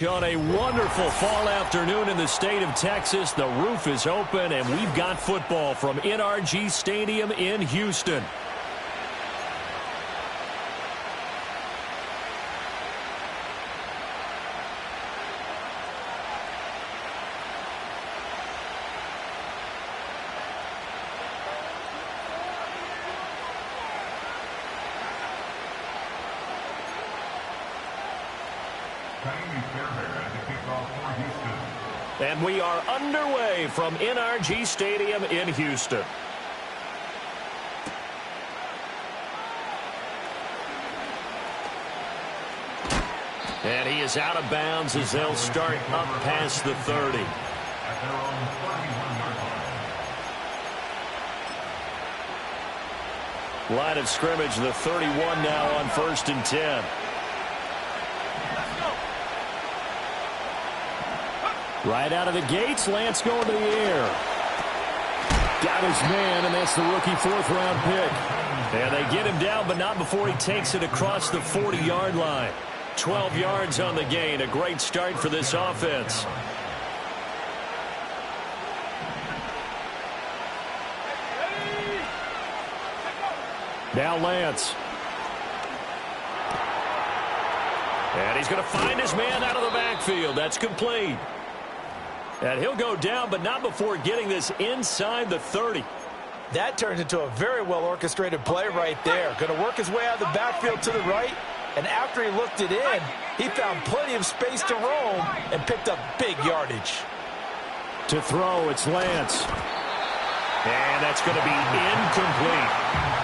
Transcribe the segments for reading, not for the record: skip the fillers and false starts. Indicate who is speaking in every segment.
Speaker 1: On a wonderful fall afternoon in the state of Texas, the roof is open, and we've got football from NRG Stadium in Houston. And we are underway from NRG Stadium in Houston. And he is out of bounds as they'll start up past the 30. Line of scrimmage, the 31 now on 1st and 10. Right out of the gates, Lance going to the air. Got his man, and that's the rookie 4th-round pick. And they get him down, but not before he takes it across the 40-yard line. 12 yards on the gain. A great start for this offense. Now Lance. And he's going to find his man out of the backfield. That's complete. And he'll go down, but not before getting this inside the 30.
Speaker 2: That turns into a very well-orchestrated play right there. Going to work his way out of the backfield to the right, and after he looked it in, he found plenty of space to roam and picked up big yardage.
Speaker 1: To throw, it's Lance. And that's going to be incomplete.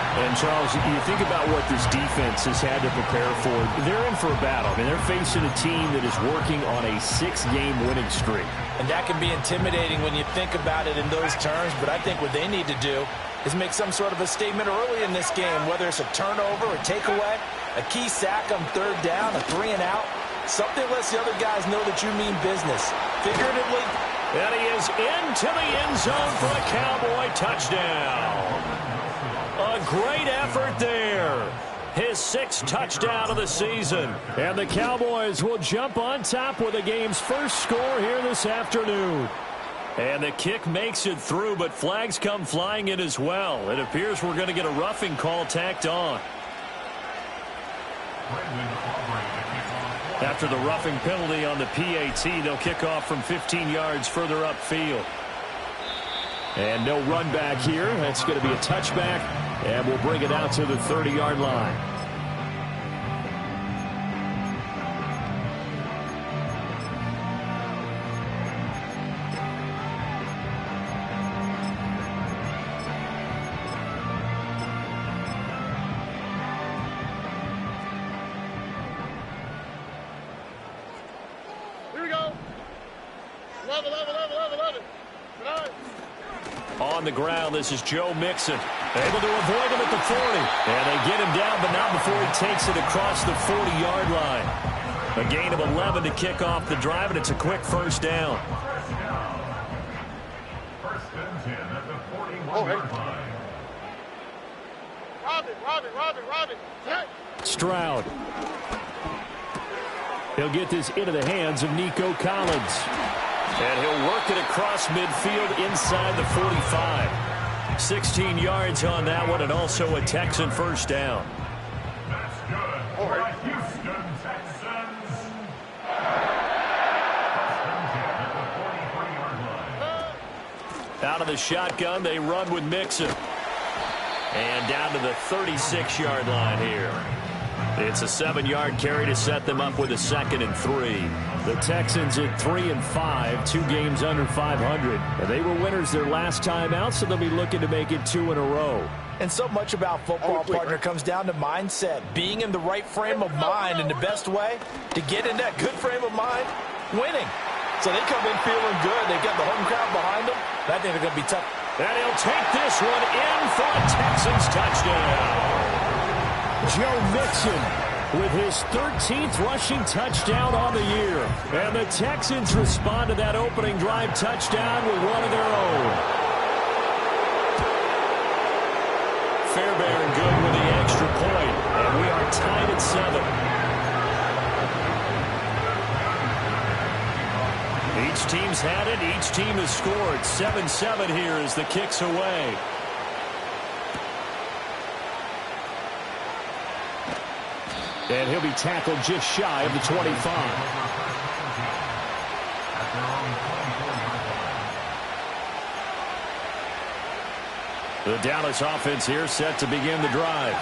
Speaker 3: And, Charles, you think about what this defense has had to prepare for. They're in for a battle. I mean, they're facing a team that is working on a 6-game winning streak.
Speaker 2: And that can be intimidating when you think about it in those terms. But I think what they need to do is make some sort of a statement early in this game, whether it's a turnover, a takeaway, a key sack on 3rd down, a 3-and-out. Something lets the other guys know that you mean business. Figuratively.
Speaker 1: And he is into the end zone for a Cowboy touchdown. A great effort there. His 6th touchdown of the season. And the Cowboys will jump on top with the game's first score here this afternoon. And the kick makes it through, but flags come flying in as well. It appears we're going to get a roughing call tacked on. After the roughing penalty on the PAT, they'll kick off from 15 yards further upfield. And no run back here. That's going to be a touchback, and we'll bring it out to the 30-yard line.
Speaker 4: Here we go. Love it, love it, love it, love it, love it. Tonight.
Speaker 1: On the ground, this is Joe Mixon. Able to avoid him at the 40. And they get him down, but not before he takes it across the 40-yard line. A gain of 11 to kick off the drive, and it's a quick first down.
Speaker 5: First and 10 at the 41-yard line.
Speaker 4: Robin.
Speaker 1: Stroud. He'll get this into the hands of Nico Collins. And he'll work it across midfield inside the 45. 16 yards on that one, and also a Texan first down.
Speaker 5: That's good for the Houston Texans.
Speaker 1: Out of the shotgun, they run with Mixon. And down to the 36-yard line here. It's a 7-yard carry to set them up with a 2nd and 3. The Texans at 3-5, 2 games under 500. And they were winners their last time out, so they'll be looking to make it 2 in a row.
Speaker 2: And so much about football, partner, comes down to mindset. Being in the right frame of mind, and the best way to get in that good frame of mind, winning. So they come in feeling good. They've got the home crowd behind them. I think they're going to be tough.
Speaker 1: And he'll take this one in for a Texans touchdown. Joe Mixon with his 13th rushing touchdown on the year. And the Texans respond to that opening drive touchdown with one of their own. Fairbairn good with the extra point. And we are tied at 7. team's had it. Each team has scored. 7-7 here as the kick's away.
Speaker 3: And he'll be tackled just shy of the 25.
Speaker 1: The Dallas offense here set to begin the drive.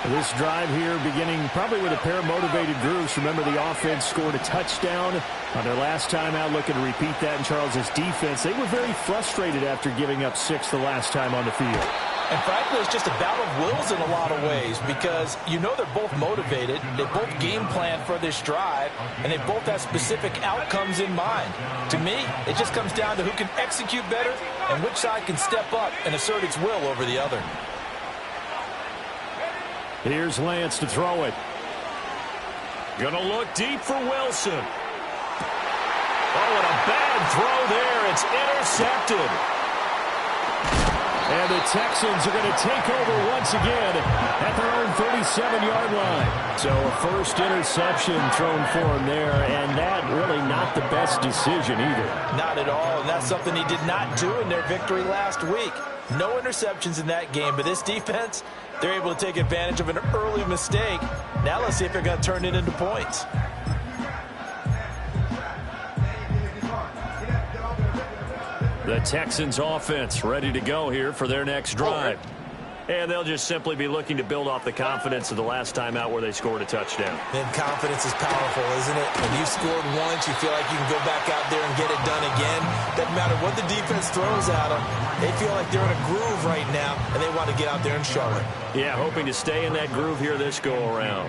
Speaker 3: This drive here beginning probably with a pair of motivated groups. Remember, the offense scored a touchdown on their last time out, looking to repeat that in Charles's defense. They were very frustrated after giving up 6 the last time on the field.
Speaker 2: And frankly, it's just a battle of wills in a lot of ways because you know they're both motivated. They both game plan for this drive, and they both have specific outcomes in mind. To me, it just comes down to who can execute better and which side can step up and assert its will over the other.
Speaker 3: Here's Lance to throw it.
Speaker 1: Gonna look deep for Wilson. Oh, and a bad throw there. It's intercepted.
Speaker 3: And the Texans are going to take over once again at their own 37-yard line. So a first interception thrown for him there, and that really not the best decision either.
Speaker 2: Not at all, and that's something he did not do in their victory last week. No interceptions in that game, but this defense, they're able to take advantage of an early mistake. Now let's see if they're going to turn it into points.
Speaker 1: The Texans offense ready to go here for their next drive. And they'll just simply be looking to build off the confidence of the last time out where they scored a touchdown.
Speaker 2: And confidence is powerful, isn't it? When you've scored once, you feel like you can go back out there and get it done again. Doesn't matter what the defense throws at them. They feel like they're in a groove right now, and they want to get out there and show it.
Speaker 1: Yeah, hoping to stay in that groove here this go-around.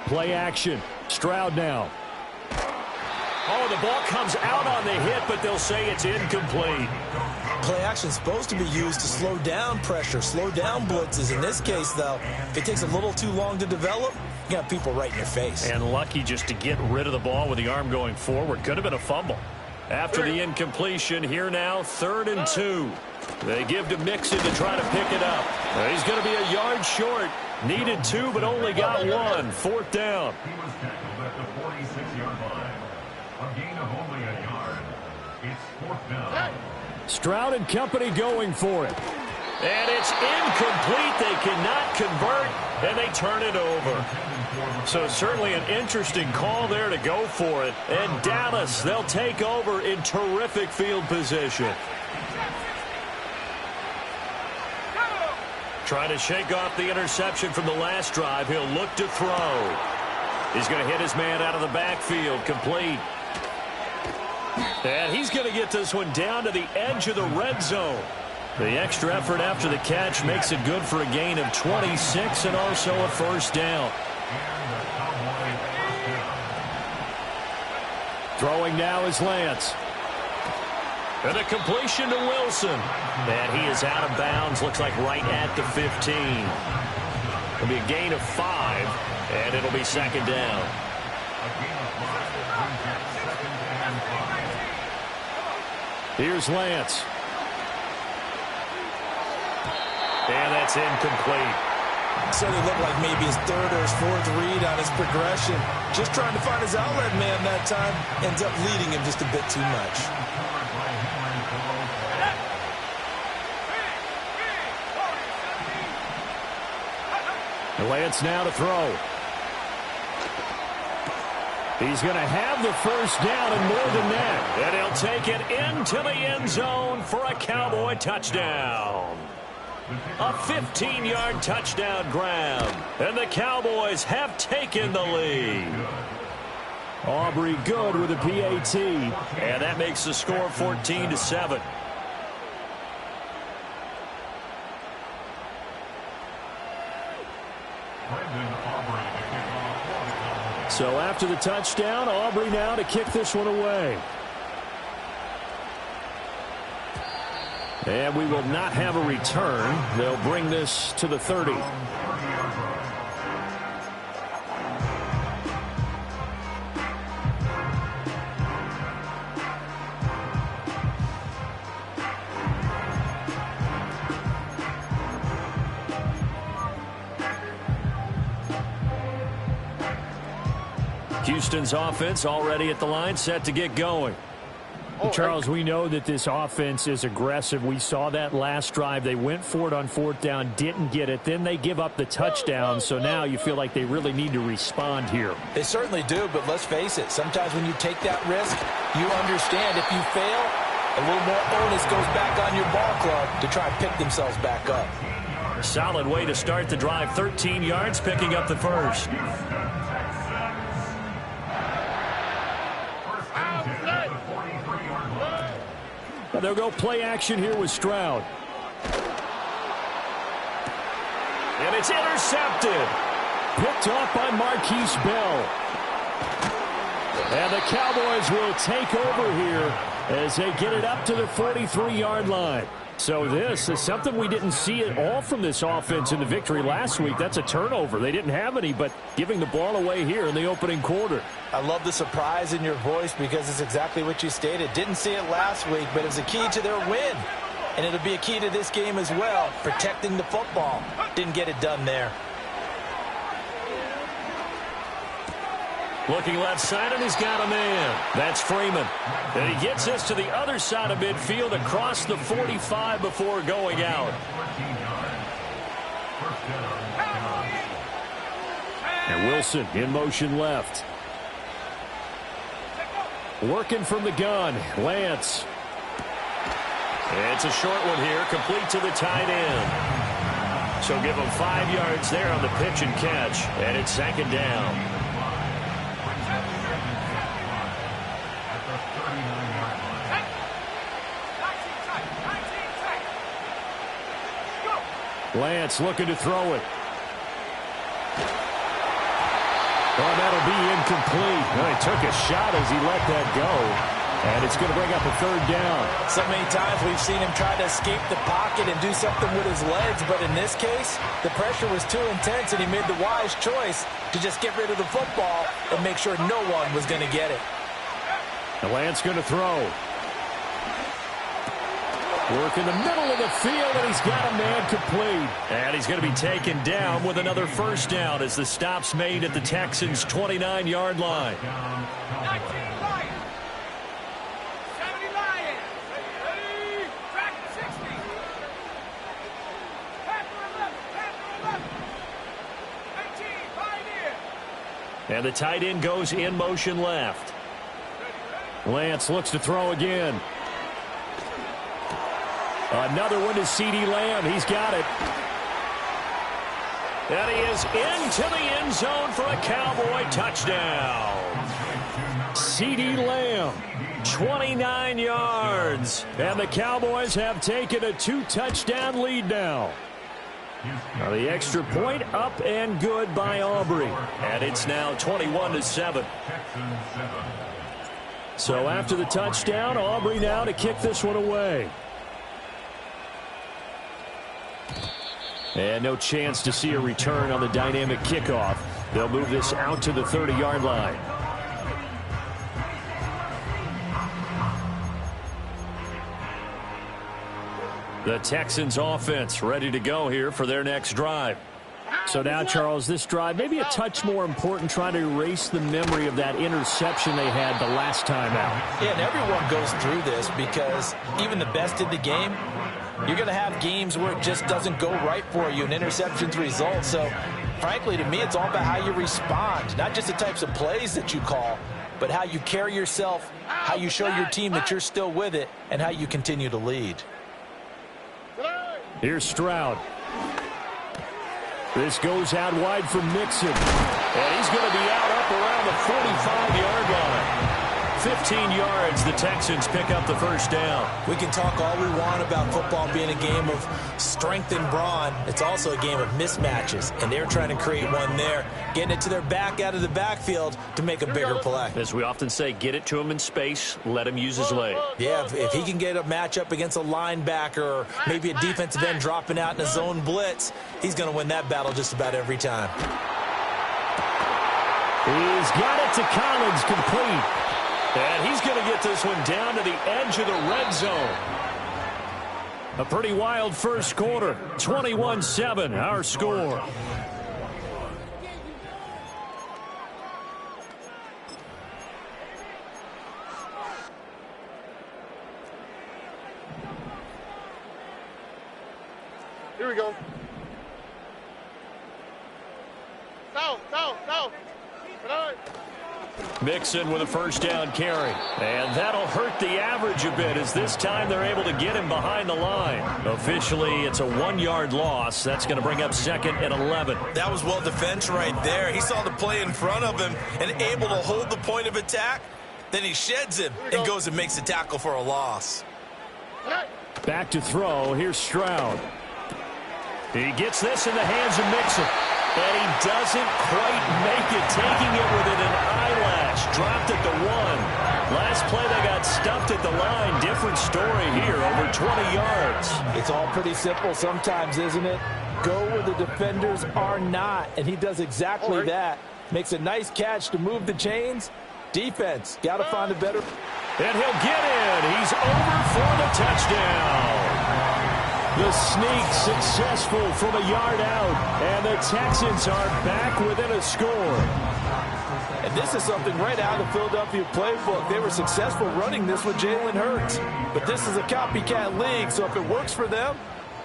Speaker 3: Play action. Stroud now.
Speaker 1: Oh, the ball comes out on the hit, but they'll say it's incomplete.
Speaker 2: Play action is supposed to be used to slow down pressure, slow down blitzes. In this case, though, if it takes a little too long to develop, you got people right in your face.
Speaker 1: And lucky just to get rid of the ball with the arm going forward. Could have been a fumble. After the incompletion, here now, 3rd and 2. They give to Mixon to try to pick it up. He's going to be a yard short. Needed 2, but only got 1. 4th down.
Speaker 5: He was tackled at the 46-yard line. A gain of only a yard. It's 4th down.
Speaker 3: Stroud and company going for it.
Speaker 1: And it's incomplete. They cannot convert, and they turn it over. So certainly an interesting call there to go for it. And Dallas, they'll take over in terrific field position. Trying to shake off the interception from the last drive. He'll look to throw. He's going to hit his man out of the backfield. Complete. And he's going to get this one down to the edge of the red zone. The extra effort after the catch makes it good for a gain of 26 and also a 1st down.
Speaker 3: Throwing now is Lance.
Speaker 1: And a completion to Wilson. And he is out of bounds. Looks like right at the 15. It'll be a gain of 5, and it'll be 2nd down.
Speaker 3: Here's Lance.
Speaker 1: And that's incomplete.
Speaker 2: Certainly looked like maybe his 3rd or his 4th read on his progression. Just trying to find his outlet man that time. Ends up leading him just a bit too much.
Speaker 3: Lance now to throw. He's going to have the 1st down and more than that.
Speaker 1: And he'll take it into the end zone for a Cowboy touchdown. A 15-yard touchdown grab. And the Cowboys have taken the lead.
Speaker 3: Aubrey good with a PAT.
Speaker 1: And that makes the score 14-7.
Speaker 3: So after the touchdown, Aubrey now to kick this one away. And we will not have a return. They'll bring this to the 30.
Speaker 1: Houston's offense already at the line, set to get going.
Speaker 3: Charles, we know that this offense is aggressive. We saw that last drive. They went for it on 4th down, didn't get it. Then they give up the touchdown, so now you feel like they really need to respond here.
Speaker 2: They certainly do, but let's face it. Sometimes when you take that risk, you understand if you fail, a little more onus goes back on your ball club to try and pick themselves back up.
Speaker 1: Solid way to start the drive. 13 yards, picking up the first.
Speaker 3: They'll go play action here with Stroud.
Speaker 1: And it's intercepted.
Speaker 3: Picked off by Marquise Bell. And the Cowboys will take over here as they get it up to the 43-yard line. So this is something we didn't see at all from this offense in the victory last week. That's a turnover. They didn't have any, but giving the ball away here in the opening quarter.
Speaker 2: I love the surprise in your voice because it's exactly what you stated. Didn't see it last week, but it was a key to their win. And it'll be a key to this game as well, protecting the football. Didn't get it done there.
Speaker 1: Looking left side, and he's got a man. That's Freeman. And he gets this to the other side of midfield across the 45 before going out.
Speaker 3: And Wilson in motion left. Working from the gun, Lance.
Speaker 1: It's a short one here, complete to the tight end. So give him 5 yards there on the pitch and catch, and it's 2nd down.
Speaker 3: Lance looking to throw it. Oh, that'll be incomplete. Well, he took a shot as he let that go. And it's going to bring up a 3rd down.
Speaker 2: So many times we've seen him try to escape the pocket and do something with his legs. But in this case, the pressure was too intense, and he made the wise choice to just get rid of the football and make sure no one was going to get it.
Speaker 3: And Lance going to throw. Work in the middle of the field, and he's got a man complete.
Speaker 1: And he's going to be taken down with another 1st down as the stop's made at the Texans' 29-yard line. And the tight end goes in motion left.
Speaker 3: Lance looks to throw again. Another one to CeeDee Lamb. He's got it.
Speaker 1: And he is into the end zone for a Cowboy touchdown.
Speaker 3: CeeDee Lamb,
Speaker 1: 29 yards.
Speaker 3: And the Cowboys have taken a 2-touchdown lead now. Now the extra point up and good by Aubrey.
Speaker 1: And it's now 21-7.
Speaker 3: So after the touchdown, Aubrey now to kick this one away. And no chance to see a return on the dynamic kickoff. They'll move this out to the 30-yard line.
Speaker 1: The Texans offense ready to go here for their next drive.
Speaker 3: So now, Charles, this drive maybe a touch more important, trying to erase the memory of that interception they had the last time out.
Speaker 2: Yeah, and everyone goes through this because even the best in the game, you're going to have games where it just doesn't go right for you and interceptions result. So, frankly, to me, it's all about how you respond, not just the types of plays that you call, but how you carry yourself, how you show your team that you're still with it, and how you continue to lead.
Speaker 3: Here's Stroud. This goes out wide for Mixon.
Speaker 1: And he's going to be out up around the 45-yard line. 15 yards, the Texans pick up the 1st down.
Speaker 2: We can talk all we want about football being a game of strength and brawn. It's also a game of mismatches, and they're trying to create one there, getting it to their back out of the backfield to make a bigger play.
Speaker 1: As we often say, get it to him in space, let him use his leg.
Speaker 2: Yeah, if he can get a matchup against a linebacker or maybe a defensive end dropping out in a zone blitz, he's going to win that battle just about every time.
Speaker 3: He's got it to Collins, complete.
Speaker 1: And he's going to get this one down to the edge of the red zone.
Speaker 3: A pretty wild first quarter. 21-7, our score.
Speaker 4: Here we go. Down.
Speaker 1: Mixon with a first down carry. And that'll hurt the average a bit as this time they're able to get him behind the line. Officially, it's a 1-yard loss. That's going to bring up 2nd and 11.
Speaker 2: That was well defense right there. He saw the play in front of him and able to hold the point of attack. Then he sheds him and goes and makes a tackle for a loss.
Speaker 3: Back to throw. Here's Stroud.
Speaker 1: He gets this in the hands of Mixon. And he doesn't quite make it, taking it within an eyelash. Dropped at the 1. Last play they got stuffed at the line. Different story here, over 20 yards.
Speaker 2: It's all pretty simple sometimes, isn't it? Go where the defenders are not, and he does exactly that. Makes a nice catch to move the chains. Defense, got to find a better.
Speaker 1: And he'll get in. He's over for the touchdown. The sneak successful from a yard out, and the Texans are back within a score.
Speaker 2: And this is something right out of the Philadelphia playbook. They were successful running this with Jalen Hurts. But this is a copycat league, so if it works for them,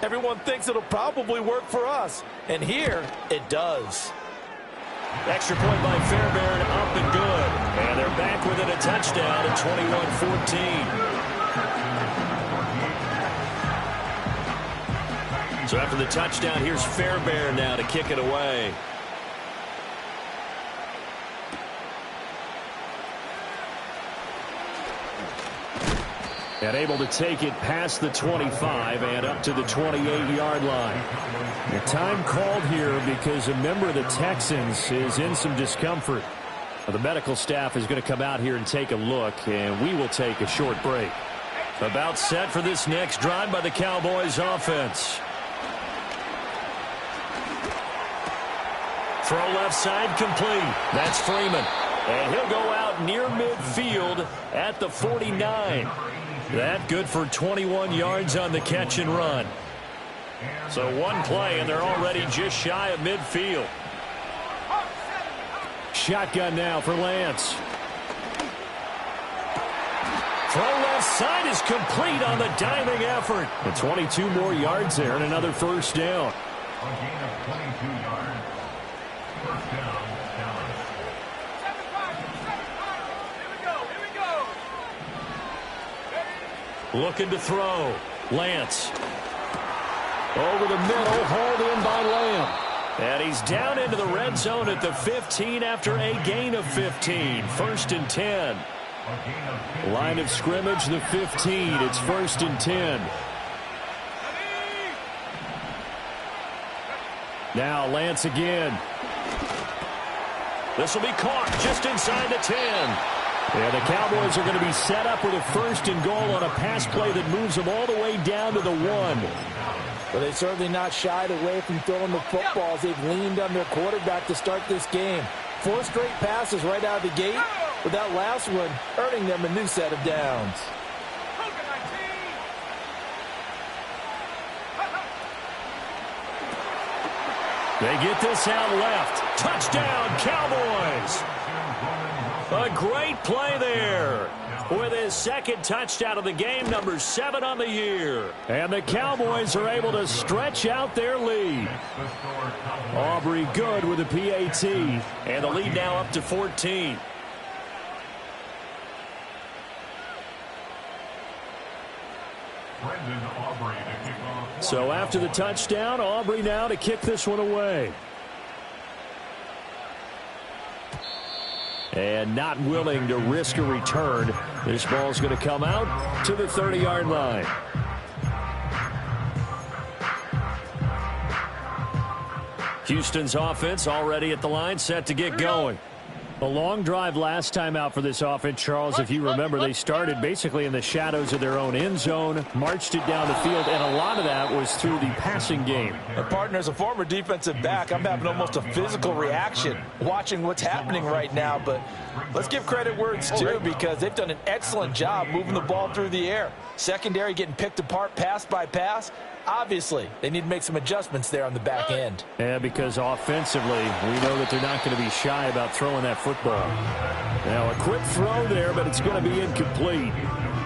Speaker 2: everyone thinks it'll probably work for us. And here, it does.
Speaker 1: Extra point by Fairbairn, up and good. And they're back within a touchdown at 21-14. So after the touchdown, here's Fairbairn now to kick it away.
Speaker 3: And able to take it past the 25 and up to the 28-yard line. The time called here because a member of the Texans is in some discomfort. The medical staff is going to come out here and take a look, and we will take a short break.
Speaker 1: About set for this next drive by the Cowboys offense. Throw left side complete. That's Freeman. And he'll go out near midfield at the 49. That good for 21 yards on the catch and run. So one play, and they're already just shy of midfield.
Speaker 3: Shotgun now for Lance.
Speaker 1: Throw left side is complete on the diving effort.
Speaker 3: And 22 more yards there and another first down.
Speaker 5: A gain of 22 yards. First down, Dallas.
Speaker 1: Looking to throw. Lance.
Speaker 3: Over the middle, hauled in by Lamb.
Speaker 1: And he's down into the red zone at the 15 after a gain of 15. 1st and 10.
Speaker 3: Line of scrimmage, the 15. It's 1st and 10. Now Lance again.
Speaker 1: This will be caught just inside the 10.
Speaker 3: Yeah, the Cowboys are going to be set up with a 1st and goal on a pass play that moves them all the way down to the 1.
Speaker 2: Well, they've certainly not shied away from throwing the footballs. They've leaned on their quarterback to start this game. 4 straight passes right out of the gate, with that last one earning them a new set of downs.
Speaker 1: They get this out left. Touchdown, Cowboys! A great play there with his 2nd touchdown of the game, number 7 on the year.
Speaker 3: And the Cowboys are able to stretch out their lead. Aubrey good with a PAT.
Speaker 1: And the lead now up to 14.
Speaker 3: So after the touchdown, Aubrey now to kick this one away. And not willing to risk a return. This ball's going to come out to the 30-yard line.
Speaker 1: Houston's offense already at the line, set to get going.
Speaker 3: A long drive last time out for this offense, Charles. If you remember, they started basically in the shadows of their own end zone, marched it down the field, and a lot of that was through the passing game.
Speaker 2: Partner, as a former defensive back, I'm having almost a physical reaction watching what's happening right now. But let's give credit where it's due, because they've done an excellent job moving the ball through the air. Secondary getting picked apart pass by pass. Obviously, they need to make some adjustments there on the back end.
Speaker 3: Yeah, because offensively, we know that they're not going to be shy about throwing that football. Now, a quick throw there, but it's going to be incomplete.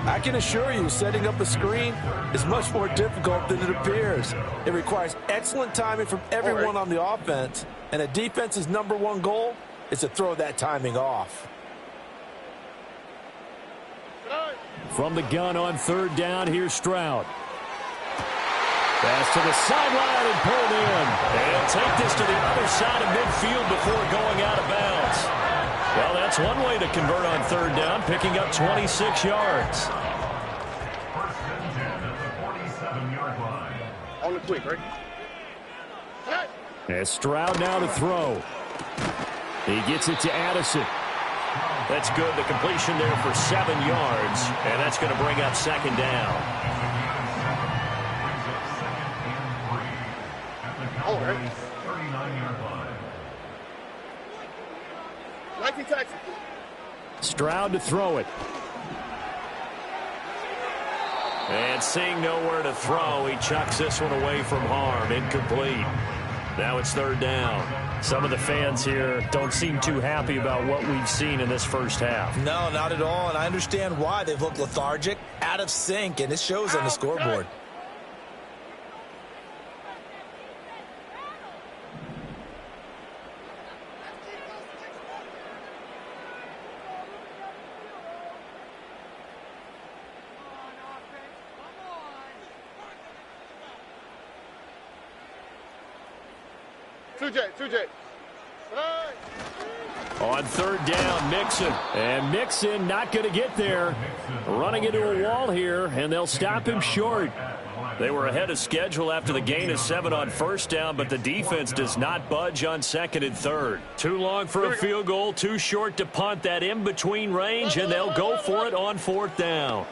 Speaker 2: I can assure you, setting up a screen is much more difficult than it appears. It requires excellent timing from everyone on the offense, and a defense's #1 goal is to throw that timing off.
Speaker 3: From the gun on 3rd down, here's Stroud. Pass to the sideline and pulled in.
Speaker 1: And take this to the other side of midfield before going out of bounds. Well, that's one way to convert on 3rd down, picking up 26 yards.
Speaker 5: First and 10 at the 47-yard line.
Speaker 4: On the quick, right?
Speaker 3: As Stroud now to throw. He gets it to Addison.
Speaker 1: That's good. The completion there for 7 yards, and that's going to bring up 2nd down.
Speaker 5: At the Cowboys' 39-yard line.
Speaker 4: 19 taxi.
Speaker 3: Stroud to throw it.
Speaker 1: And seeing nowhere to throw, he chucks this one away from harm. Incomplete. Now it's 3rd down.
Speaker 3: Some of the fans here don't seem too happy about what we've seen in this first half.
Speaker 2: No, not at all, and I understand why. They've looked lethargic, out of sync, and it shows on the scoreboard.
Speaker 4: Two J.
Speaker 3: On 3rd down, Mixon. And Mixon not going to get there. Running into a wall here, and they'll stop him short.
Speaker 1: They were ahead of schedule after the gain of 7 on 1st down, but the defense does not budge on 2nd and 3rd. Too long for a field goal, too short to punt that in-between range, and they'll go for it on 4th down.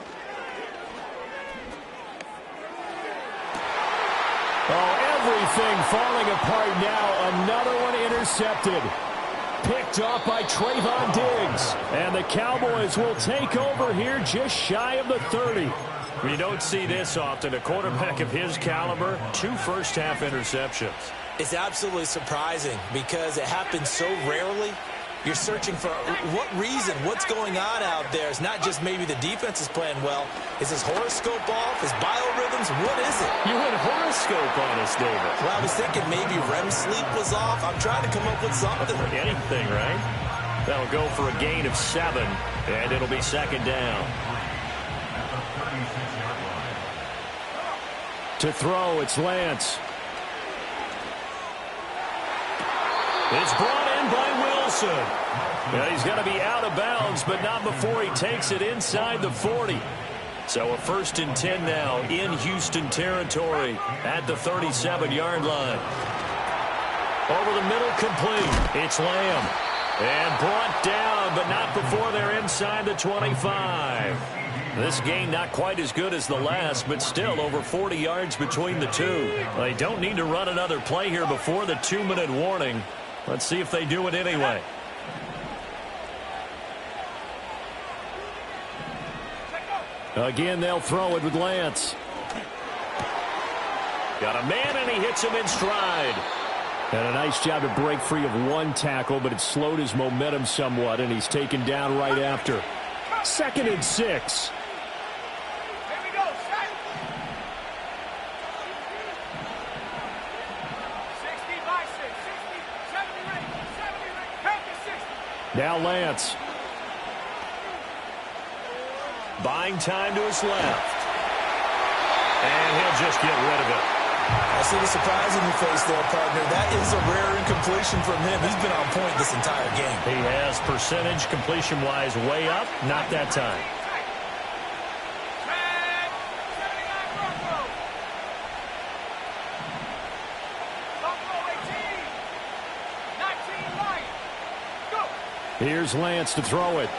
Speaker 3: Oh, everything falling apart now. Another one intercepted. Picked off by Trayvon Diggs. And the Cowboys will take over here just shy of the 30.
Speaker 1: You don't see this often. A quarterback of his caliber, 2 first-half interceptions.
Speaker 2: It's absolutely surprising because it happens so rarely. You're searching for what reason, what's going on out there. It's not just maybe the defense is playing well. Is his horoscope off? His biorhythms? What is it?
Speaker 1: You went horoscope on us, David.
Speaker 2: Well, I was thinking maybe REM sleep was off. I'm trying to come up with something.
Speaker 1: Anything, right? That'll go for a gain of 7, and it'll be 2nd down.
Speaker 3: To throw, it's Lance.
Speaker 1: It's brought in by Wilson. Yeah, he's going to be out of bounds, but not before he takes it inside the 40. So a 1st and 10 now in Houston territory at the 37-yard line. Over the middle, complete. It's Lamb. And brought down, but not before they're inside the 25. This gain not quite as good as the last, but still over 40 yards between the two. They don't need to run another play here before the 2-minute warning. Let's see if they do it anyway.
Speaker 3: Again, they'll throw it with Lance.
Speaker 1: Got a man, and he hits him in stride.
Speaker 3: And a nice job to break free of 1 tackle, but it slowed his momentum somewhat, and he's taken down right after. 2nd and 6. Now Lance.
Speaker 1: Buying time to his left. And he'll just get rid of it.
Speaker 2: I see the surprise in your face there, partner. That is a rare incompletion from him. He's been on point this entire game.
Speaker 1: He has percentage completion-wise way up. Not that time.
Speaker 3: Here's Lance to throw it.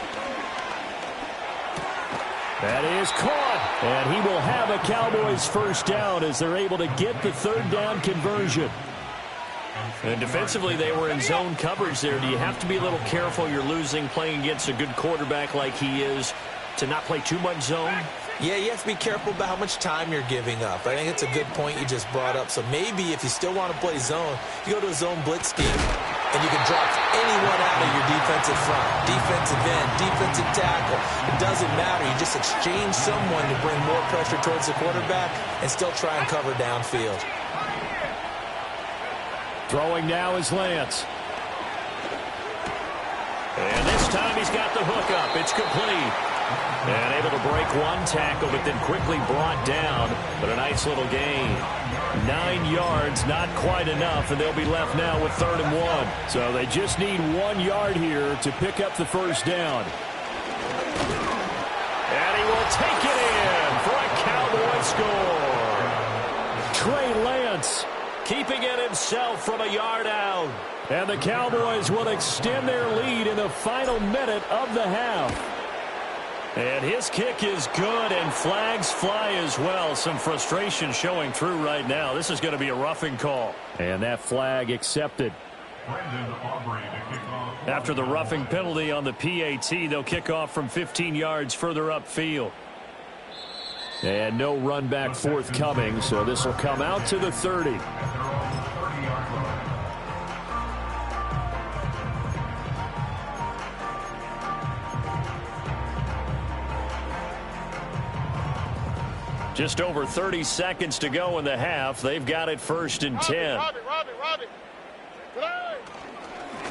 Speaker 3: That is caught, and he will have a Cowboys 1st down as they're able to get the 3rd down conversion.
Speaker 1: And defensively, they were in zone coverage there. Do you have to be a little careful? You're losing playing against a good quarterback like he is to not play too much zone?
Speaker 2: Yeah, you have to be careful about how much time you're giving up. I think it's a good point you just brought up. So maybe if you still want to play zone, you go to a zone blitz scheme, and you can drop anyone out of your defensive defensive front, defensive end, defensive tackle. It doesn't matter. You just exchange someone to bring more pressure towards the quarterback and still try and cover downfield.
Speaker 3: Throwing now is Lance.
Speaker 1: And this time he's got the hook up. It's complete. And able to break one tackle, but then quickly brought down. But a nice little gain. 9 yards, not quite enough, and they'll be left now with 3rd and 1.
Speaker 3: So they just need 1 yard here to pick up the first down.
Speaker 1: And he will take it in for a Cowboy score.
Speaker 3: Trey Lance
Speaker 1: keeping it himself from a yard out.
Speaker 3: And the Cowboys will extend their lead in the final minute of the half.
Speaker 1: And his kick is good, and flags fly as well. Some frustration showing through right now. This is going to be a roughing call.
Speaker 3: And that flag accepted.
Speaker 1: After the roughing penalty on the PAT, they'll kick off from 15 yards further upfield.
Speaker 3: And no run back forthcoming, so this will come out to the 30.
Speaker 1: Just over 30 seconds to go in the half. They've got it 1st and 10.
Speaker 4: Robbie.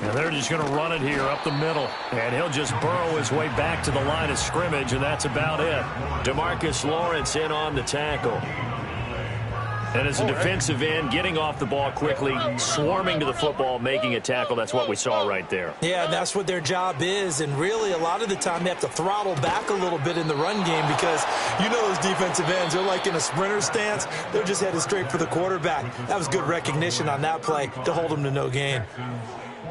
Speaker 1: And they're just going to run it here up the middle. And he'll just burrow his way back to the line of scrimmage, and that's about it. DeMarcus Lawrence in on the tackle. And as a defensive end, getting off the ball quickly, swarming to the football, making a tackle. That's what we saw right there.
Speaker 2: Yeah, that's what their job is. And really, a lot of the time, they have to throttle back a little bit in the run game because you know those defensive ends, they're like in a sprinter stance. They're just headed straight for the quarterback. That was good recognition on that play to hold them to no gain.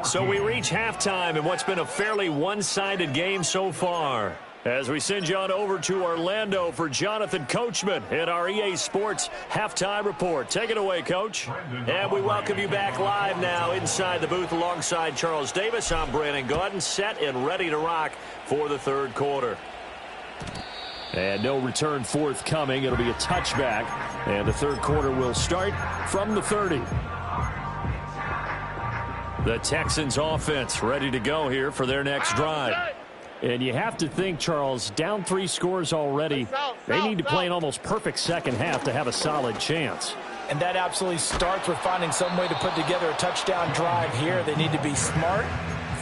Speaker 1: So we reach halftime in what's been a fairly one-sided game so far. As we send you on over to Orlando for Jonathan Coachman in our EA Sports Halftime Report. Take it away, Coach. And we welcome you back live now inside the booth alongside Charles Davis. I'm Brandon Gaudin, set and ready to rock for the 3rd quarter.
Speaker 3: And no return forthcoming. It'll be a touchback. And the 3rd quarter will start from the 30.
Speaker 1: The Texans offense ready to go here for their next drive.
Speaker 3: And you have to think, Charles, down 3 scores already. They need to play an almost perfect second half to have a solid chance.
Speaker 2: And that absolutely starts with finding some way to put together a touchdown drive here. They need to be smart,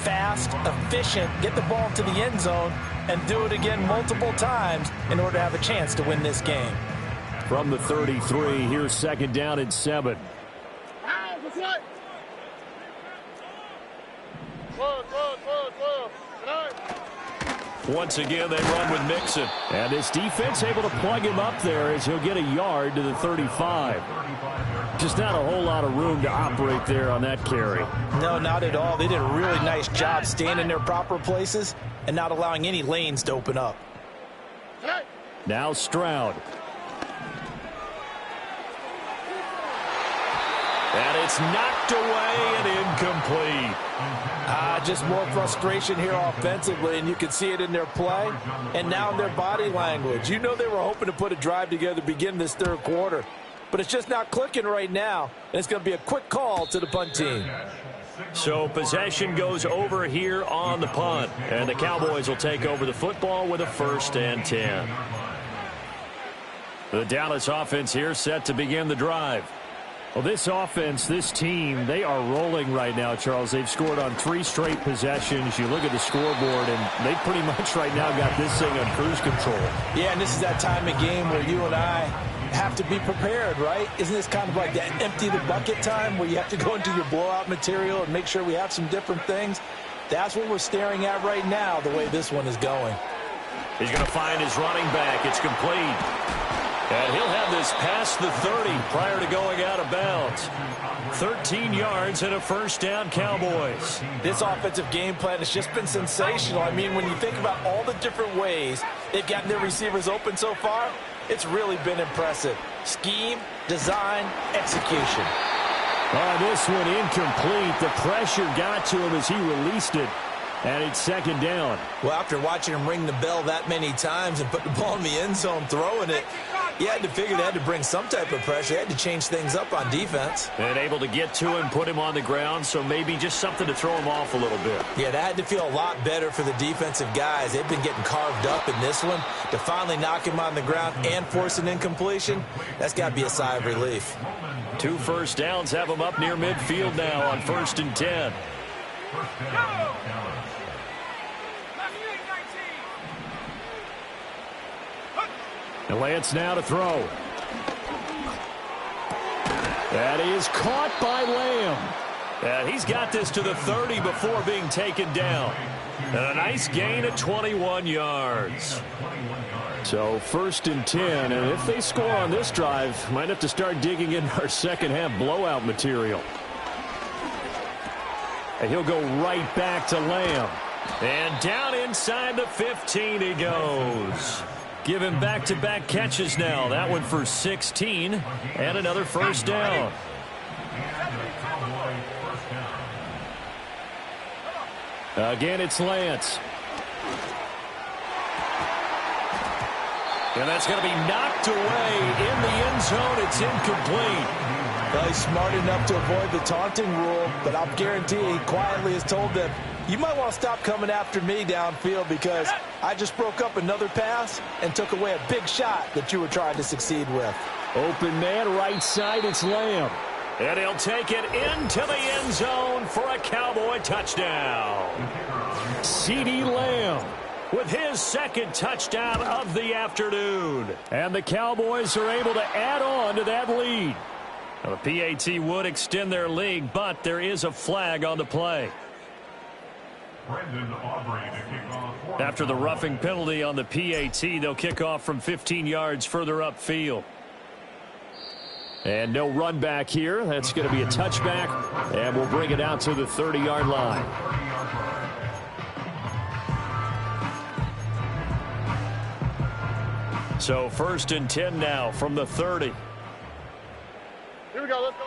Speaker 2: fast, efficient, get the ball to the end zone, and do it again multiple times in order to have a chance to win this game.
Speaker 3: From the 33, here's 2nd down and 7.
Speaker 1: Once again, they run with Mixon.
Speaker 3: And this defense able to plug him up there as he'll get a yard to the 35. Just not a whole lot of room to operate there on that carry.
Speaker 2: No, not at all. They did a really nice job staying in their proper places and not allowing any lanes to open up.
Speaker 3: Now Stroud.
Speaker 1: And it's knocked away and incomplete.
Speaker 2: Just more frustration here offensively, and you can see it in their play and now in their body language. You know they were hoping to put a drive together to begin this 3rd quarter, but it's just not clicking right now, and it's going to be a quick call to the punt team.
Speaker 1: So possession goes over here on the punt, and the Cowboys will take over the football with a 1st and 10. The Dallas offense here set to begin the drive.
Speaker 3: Well, this offense, this team, they are rolling right now, Charles. They've scored on 3 straight possessions. You look at the scoreboard, and they pretty much right now got this thing on cruise control.
Speaker 2: Yeah, and this is that time of game where you and I have to be prepared, right? Isn't this kind of like that empty the bucket time where you have to go into your blowout material and make sure we have some different things? That's what we're staring at right now, the way this one is going.
Speaker 1: He's going to find his running back. It's complete. And he'll have this past the 30 prior to going out of bounds. 13 yards and a 1st down, Cowboys.
Speaker 2: This offensive game plan has just been sensational. I mean, when you think about all the different ways they've gotten their receivers open so far, it's really been impressive. Scheme, design, execution.
Speaker 3: This one incomplete. The pressure got to him as he released it. And it's 2nd down.
Speaker 2: Well, after watching him ring the bell that many times and put the ball in the end zone throwing it, You had to figure they had to bring some type of pressure. They had to change things up on defense.
Speaker 3: And able to get to him, put him on the ground, so maybe just something to throw him off a little bit.
Speaker 2: Yeah, that had to feel a lot better for the defensive guys. They've been getting carved up in this one. To finally knock him on the ground and force an incompletion, that's got to be a sigh of relief.
Speaker 3: 2 first downs have them up near midfield now on 1st and 10.
Speaker 5: First down, Dallas.
Speaker 3: And Lance now to throw. That is caught by Lamb. And he's got this to the 30 before being taken down. And a nice gain of 21 yards. So 1st and 10, and if they score on this drive, might have to start digging in our second half blowout material. And he'll go right back to Lamb. And down inside the 15 he goes. Give him back-to-back catches now. That one for 16 and another first down. Again, it's Lance. And that's going to be knocked away in the end zone. It's incomplete.
Speaker 2: Well, he's smart enough to avoid the taunting rule, but I'll guarantee he quietly has told them, you might want to stop coming after me downfield because I just broke up another pass and took away a big shot that you were trying to succeed with.
Speaker 3: Open man, right side, it's Lamb. And he'll take it into the end zone for a Cowboy touchdown. CeeDee Lamb with his second touchdown of the afternoon. And the Cowboys are able to add on to that lead. Now, the PAT would extend their lead, but there is a flag on the play. After the roughing penalty on the PAT, they'll kick off from 15 yards further upfield. And no run back here. That's going to be a touchback, and we'll bring it out to the 30-yard line. So 1st and 10 now from the 30.
Speaker 4: Here we go, let's go.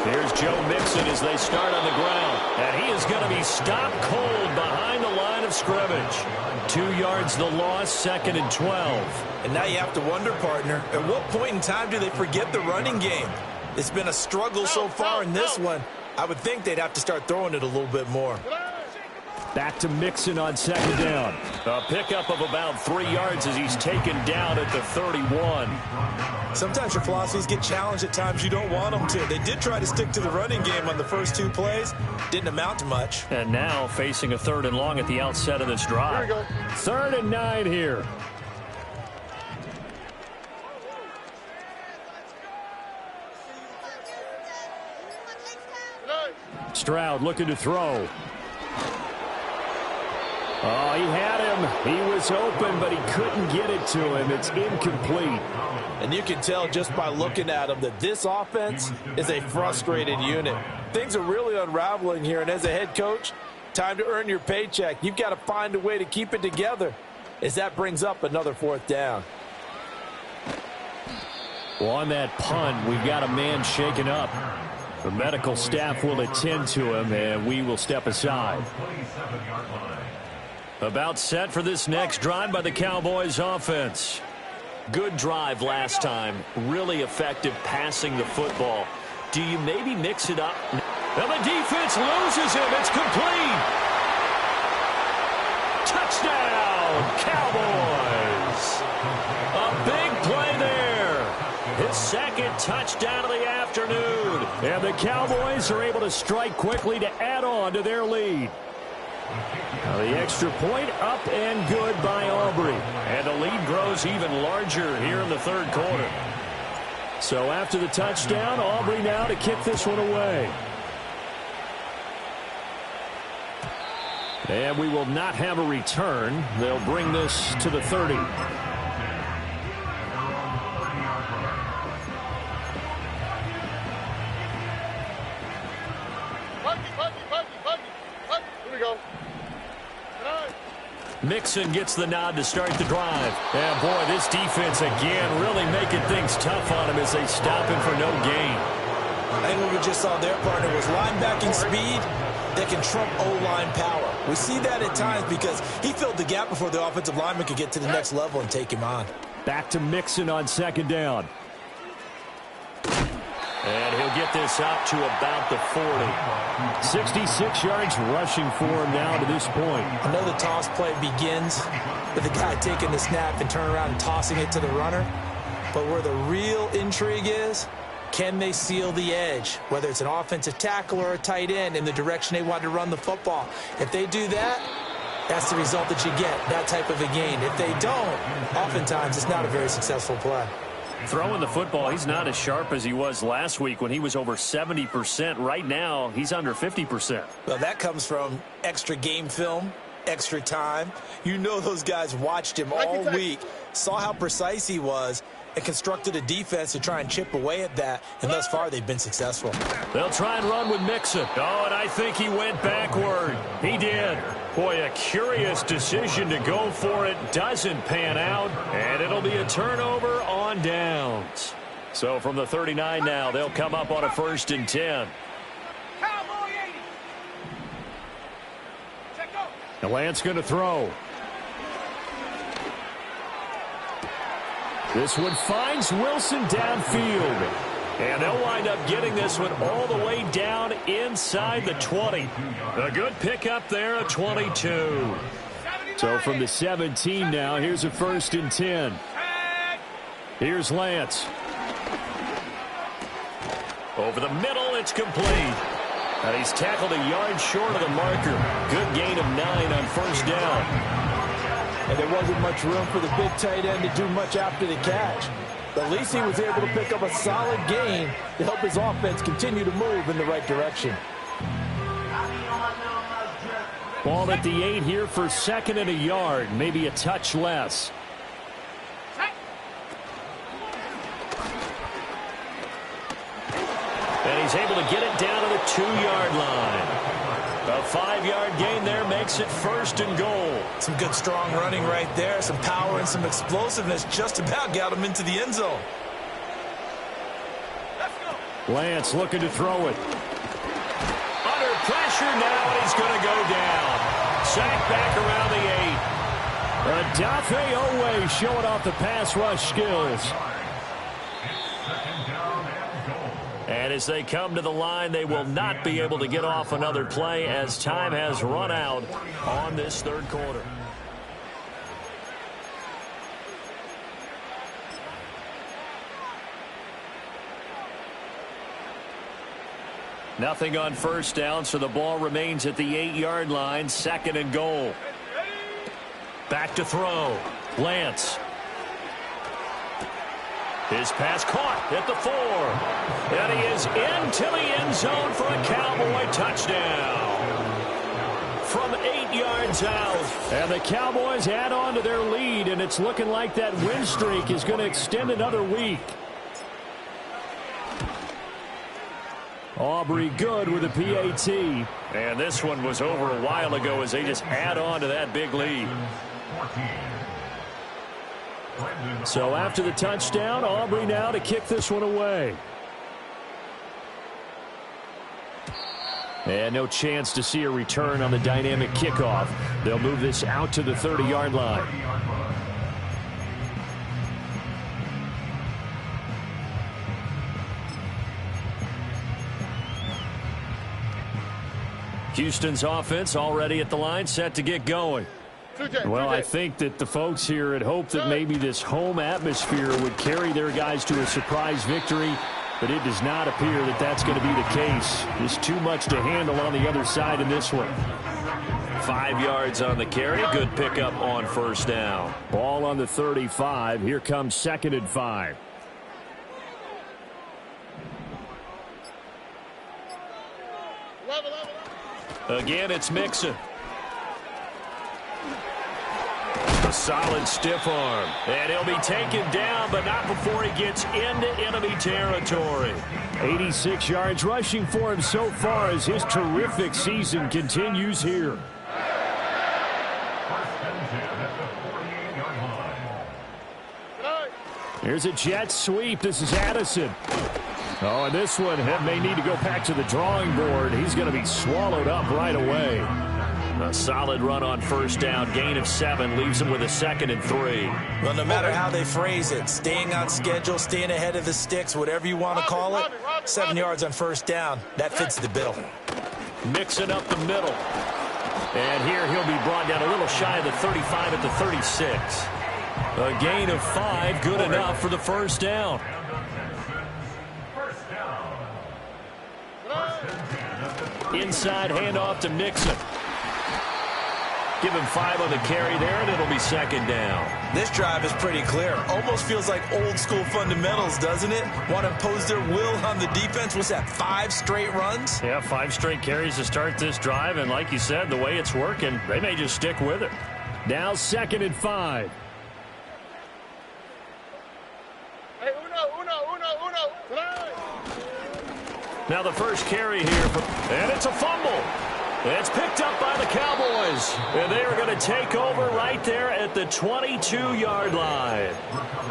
Speaker 3: Here's Joe Mixon as they start on the ground. And he is going to be stopped cold behind the line of scrimmage. 2 yards the loss, 2nd and 12.
Speaker 2: And now you have to wonder, partner, at what point in time do they forget the running game? It's been a struggle so far in this one. I would think they'd have to start throwing it a little bit more.
Speaker 3: Back to Mixon on 2nd down. A pickup of about 3 yards as he's taken down at the 31.
Speaker 2: Sometimes your philosophies get challenged at times you don't want them to. They did try to stick to the running game on the first 2 plays. Didn't amount to much.
Speaker 3: And now facing a 3rd and long at the outset of this drive.
Speaker 4: Here we go.
Speaker 3: 3rd and 9 here. Stroud looking to throw. Oh, he had him. He was open, but he couldn't get it to him. It's incomplete.
Speaker 2: And you can tell just by looking at him that this offense is a frustrated unit. Things are really unraveling here, and as a head coach, time to earn your paycheck. You've got to find a way to keep it together as that brings up another 4th down.
Speaker 3: Well, on that punt, we've got a man shaken up. The medical staff will attend to him, and we will step aside. About set for this next drive by the Cowboys offense. Good drive last time. Really effective passing the football. Do you maybe mix it up? And the defense loses him. It's complete. Touchdown, Cowboys. A big play there. His 2nd touchdown of the afternoon. And the Cowboys are able to strike quickly to add on to their lead. Now the extra point up and good by Aubrey. And the lead grows even larger here in the 3rd quarter. So after the touchdown, Aubrey now to kick this one away. And we will not have a return. They'll bring this to the 30.
Speaker 4: Here we go.
Speaker 3: Mixon gets the nod to start the drive. And boy, this defense again really making things tough on him as they stop him for no gain.
Speaker 2: I think what we just saw their partner was linebacking speed that can trump O-line power. We see that at times because he filled the gap before the offensive lineman could get to the next level and take him on.
Speaker 3: Back to Mixon on second down.
Speaker 1: And he'll get this up to about the 40.
Speaker 3: 66 yards rushing for him now to this point.
Speaker 2: I know the toss play begins with the guy taking the snap and turning around and tossing it to the runner. But where the real intrigue is, can they seal the edge, whether it's an offensive tackle or a tight end, in the direction they want to run the football? If they do that, that's the result that you get, that type of a gain. If they don't, oftentimes it's not a very successful play.
Speaker 1: Throwing the football, he's not as sharp as he was last week when he was over 70%. Right now, he's under 50%.
Speaker 2: Well, that comes from extra game film, extra time. You know those guys watched him all week, saw how precise he was, and constructed a defense to try and chip away at that, and thus far they've been successful.
Speaker 1: They'll try and run with Mixon. Oh, and I think he went backward. He did. Boy, a curious decision to go for it. Doesn't pan out, and it'll be a turnover on downs. So from the 39 now, they'll come up on a 1st and 10.
Speaker 3: The Lance going to throw. This one finds Wilson downfield. And they'll wind up getting this one all the way down inside the 20. A good pickup there at 22. So from the 17 now, here's a 1st and 10. Here's Lance.
Speaker 1: Over the middle, it's complete. And he's tackled a yard short of the marker. Good gain of 9 on 1st down.
Speaker 2: And there wasn't much room for the big tight end to do much after the catch. But at least he was able to pick up a solid gain to help his offense continue to move in the right direction.
Speaker 3: Ball at the 8 here for 2nd and a yard, maybe a touch less.
Speaker 1: And he's able to get it down to the 2-yard line. A 5-yard gain there makes it 1st and goal.
Speaker 2: Some good strong running right there. Some power and some explosiveness just about got him into the end zone.
Speaker 3: Lance looking to throw it.
Speaker 1: Under pressure now, and he's going to go down. Sacked back around the 8.
Speaker 3: Odafe Oweh showing off the pass rush skills.
Speaker 1: And as they come to the line, they will not be able to get off another play as time has run out on this 3rd quarter. Nothing on 1st down, so the ball remains at the 8-yard line, 2nd and goal. Back to throw. Lance. His pass caught at the 4. And he is into the end zone for a Cowboy touchdown. From 8 yards out.
Speaker 3: And the Cowboys add on to their lead, and it's looking like that win streak is going to extend another week. Aubrey good with a PAT.
Speaker 1: And this one was over a while ago as they just add on to that big lead.
Speaker 3: So after the touchdown, Aubrey now to kick this one away. And no chance to see a return on the dynamic kickoff. They'll move this out to the 30-yard line.
Speaker 1: Houston's offense already at the line, set to get going.
Speaker 3: Well, I think that the folks here had hoped that maybe this home atmosphere would carry their guys to a surprise victory, but it does not appear that that's going to be the case. There's too much to handle on the other side in this one.
Speaker 1: 5 yards on the carry. Good pickup on 1st down.
Speaker 3: Ball on the 35. Here comes 2nd and 5.
Speaker 1: Again, it's Mixon. A solid stiff arm. And he'll be taken down, but not before he gets into enemy territory.
Speaker 3: 86 yards rushing for him so far as his terrific season continues here. Here's a jet sweep. This is Addison. Oh, and this one may need to go back to the drawing board. He's going to be swallowed up right away.
Speaker 1: A solid run on first down. Gain of 7 leaves him with a 2nd and 3.
Speaker 2: Well, no matter how they phrase it, staying on schedule, staying ahead of the sticks, whatever you want to call it, 7 yards on first down, that fits the bill.
Speaker 1: Mixing up the middle. And here he'll be brought down a little shy of the 35 at the 36. A gain of 5, good enough for the first down. Inside handoff to Mixon. Give him 5 on the carry there, and it'll be 2nd down.
Speaker 2: This drive is pretty clear. Almost feels like old school fundamentals, doesn't it? Want to impose their will on the defense. What's that, 5 straight runs?
Speaker 1: Yeah, 5 straight carries to start this drive, and like you said, the way it's working, they may just stick with it.
Speaker 3: Now 2nd and 5.
Speaker 4: Hey, uno.
Speaker 1: Now the first carry here, and it's a fumble. It's picked up by the Cowboys, and they are going to take over right there at the 22-yard line.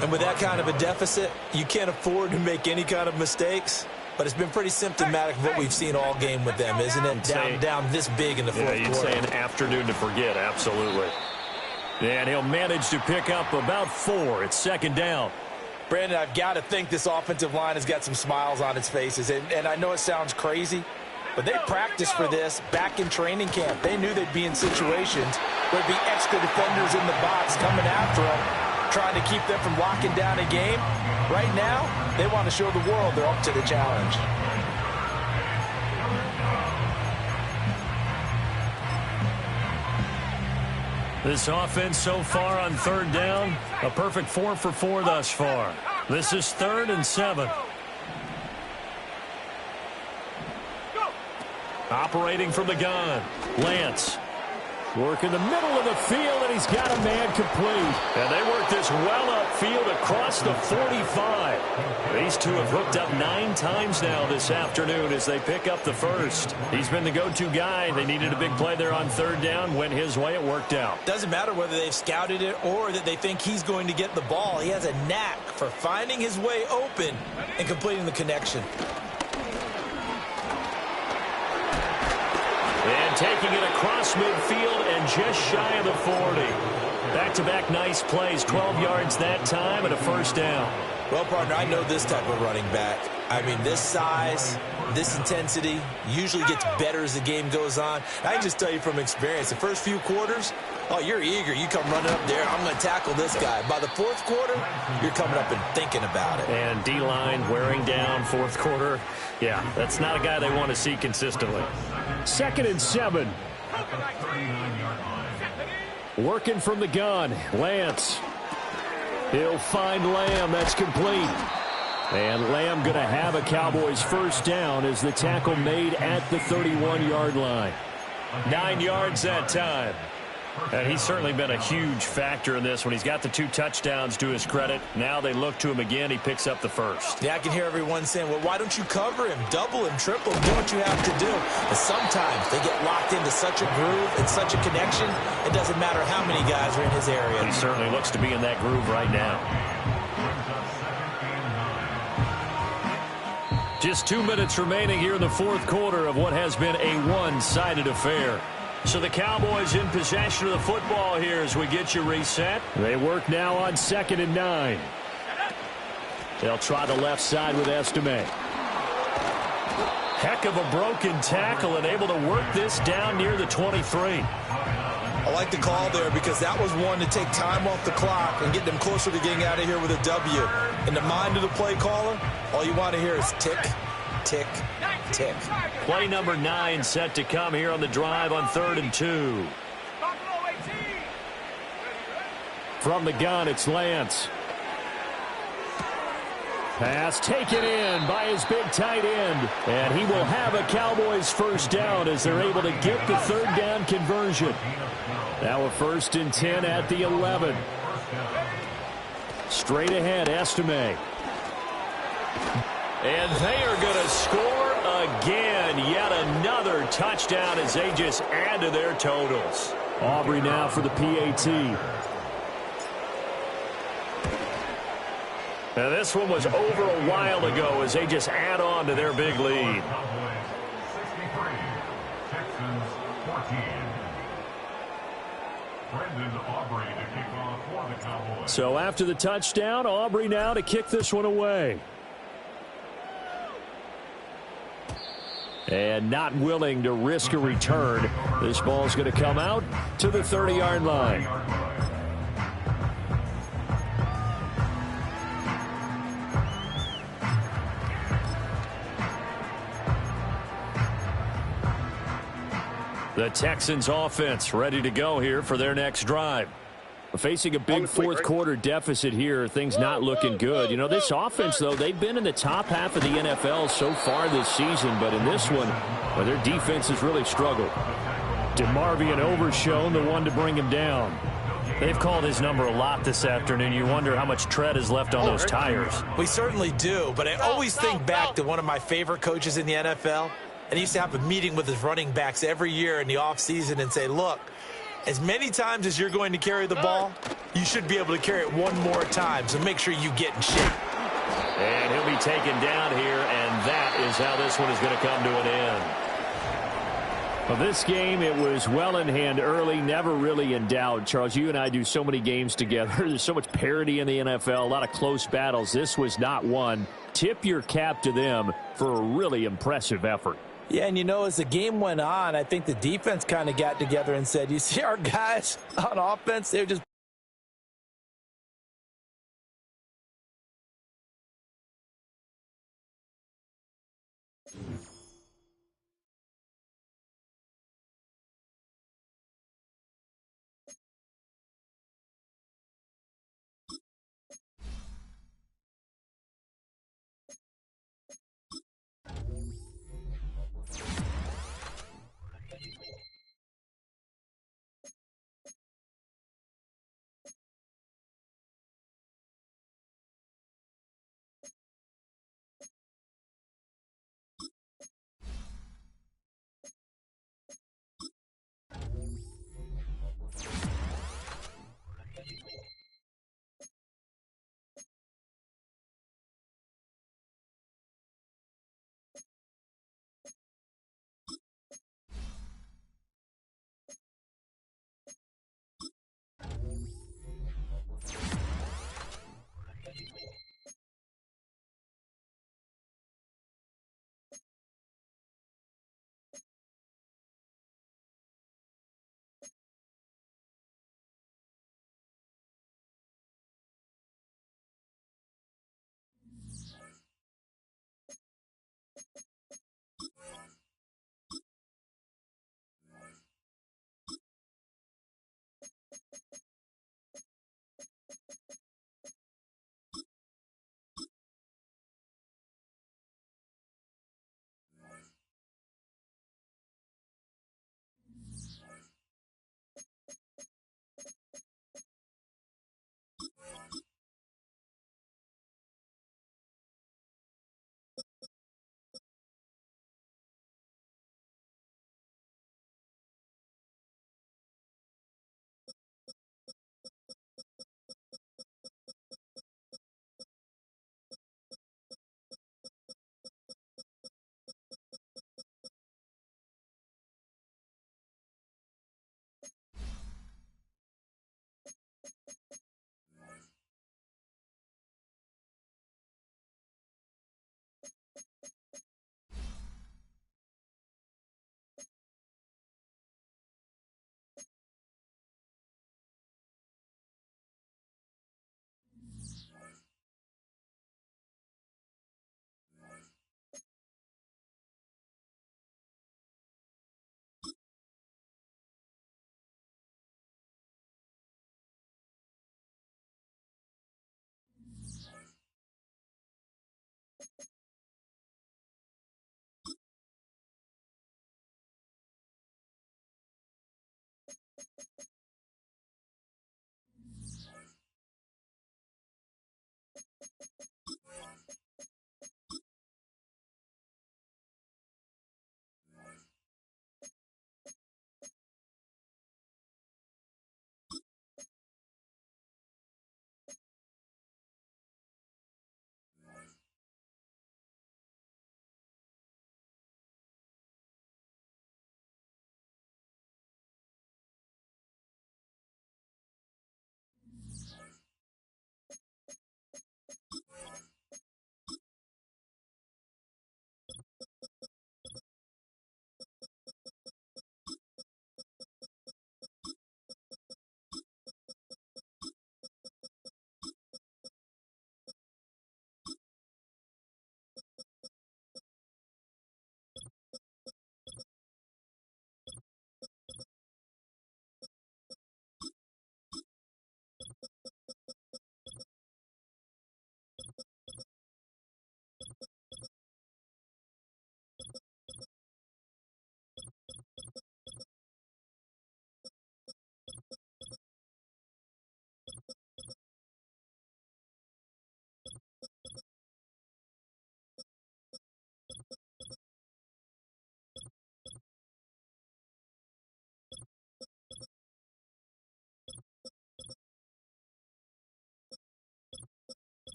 Speaker 2: And with that kind of a deficit, you can't afford to make any kind of mistakes. But it's been pretty symptomatic of what we've seen all game with them, isn't it? Down this big in the fourth quarter.
Speaker 1: You'd say an afternoon to forget, absolutely. And he'll manage to pick up about 4. It's 2nd down.
Speaker 2: Brandon, I've got to think this offensive line has got some smiles on its faces. And I know it sounds crazy, but they practiced for this back in training camp. They knew they'd be in situations where there'd be extra defenders in the box coming after them, trying to keep them from locking down a game. Right now, they want to show the world they're up to the challenge.
Speaker 1: This offense so far on 3rd down, a perfect 4 for 4 thus far. This is 3rd and 7. Operating from the gun, Lance. Working the middle of the field, and he's got a man complete. And they work this well upfield across the 45. These two have hooked up 9 times now this afternoon as they pick up the first. He's been the go-to guy. They needed a big play there on 3rd down. Went his way. It worked out.
Speaker 2: Doesn't matter whether they've scouted it or that they think he's going to get the ball. He has a knack for finding his way open and completing the connection.
Speaker 1: And taking it across midfield and just shy of the 40. Back-to-back nice plays, 12 yards that time and a first down.
Speaker 2: Well, partner, I know this type of running back. I mean, this size, this intensity usually gets better as the game goes on. I can just tell you from experience, the first few quarters, oh, you're eager. You come running up there, I'm going to tackle this guy. By the 4th quarter, you're coming up and thinking about it.
Speaker 1: And D-line wearing down 4th quarter. Yeah, that's not a guy they want to see consistently.
Speaker 3: 2nd and 7. Working from the gun, Lance. He'll find Lamb. That's complete. And Lamb going to have a Cowboys first down as the tackle made at the 31-yard line.
Speaker 1: 9 yards that time. And he's certainly been a huge factor in this when he's got the 2 touchdowns to his credit. Now they look to him again. He picks up the first.
Speaker 2: Yeah, I can hear everyone saying, well, why don't you cover him, double him, triple him, do what you have to do. But sometimes they get locked into such a groove and such a connection, it doesn't matter how many guys are in his area.
Speaker 1: He certainly looks to be in that groove right now. Just 2 minutes remaining here in the 4th quarter of what has been a one-sided affair. So the Cowboys in possession of the football here as we get you reset.
Speaker 3: They work now on 2nd and 9. They'll try the left side with Estime.
Speaker 1: Heck of a broken tackle and able to work this down near the 23.
Speaker 2: I like the call there because that was one to take time off the clock and get them closer to getting out of here with a W. In the mind of the play caller, all you want to hear is tick, tick, tick.
Speaker 1: Play number 9 set to come here on the drive on 3rd and 2.
Speaker 3: From the gun, it's Lance. Pass taken in by his big tight end. And he will have a Cowboys first down as they're able to get the 3rd down conversion. Now a 1st and 10 at the 11. Straight ahead, Estime.
Speaker 1: And they are going to score again. Yet another touchdown as they just add to their totals.
Speaker 3: Aubrey now for the PAT.
Speaker 1: Now, this one was over a while ago as they just add on to their big lead.
Speaker 5: Cowboys 63, Texans 14. Brendan Aubrey to kick off for the Cowboys.
Speaker 1: So after the touchdown, Aubrey now to kick this one away. And not willing to risk a return. This ball's going to come out to the 30-yard line. The Texans offense ready to go here for their next drive. Facing a big fourth quarter deficit here, things not looking good. You know, this offense, though, they've been in the top half of the NFL so far this season, but in this one, well, their defense has really struggled. DeMarvion Overshown, the one to bring him down. They've called his number a lot this afternoon. You wonder how much tread is left on those tires.
Speaker 2: We certainly do, but I always think back to one of my favorite coaches in the NFL, and he used to have a meeting with his running backs every year in the offseason and say, look, as many times as you're going to carry the ball, you should be able to carry it one more time, so make sure you get in shape.
Speaker 1: And he'll be taken down here, and that is how this one is going to come to an end. Well, this game, it was well in hand early, never really in doubt. Charles, you and I do so many games together. There's so much parity in the NFL, a lot of close battles. This was not one. Tip your cap to them for a really impressive effort.
Speaker 2: Yeah, and you know, as the game went on, I think the defense kind of got together and said, you see our guys on offense, they're just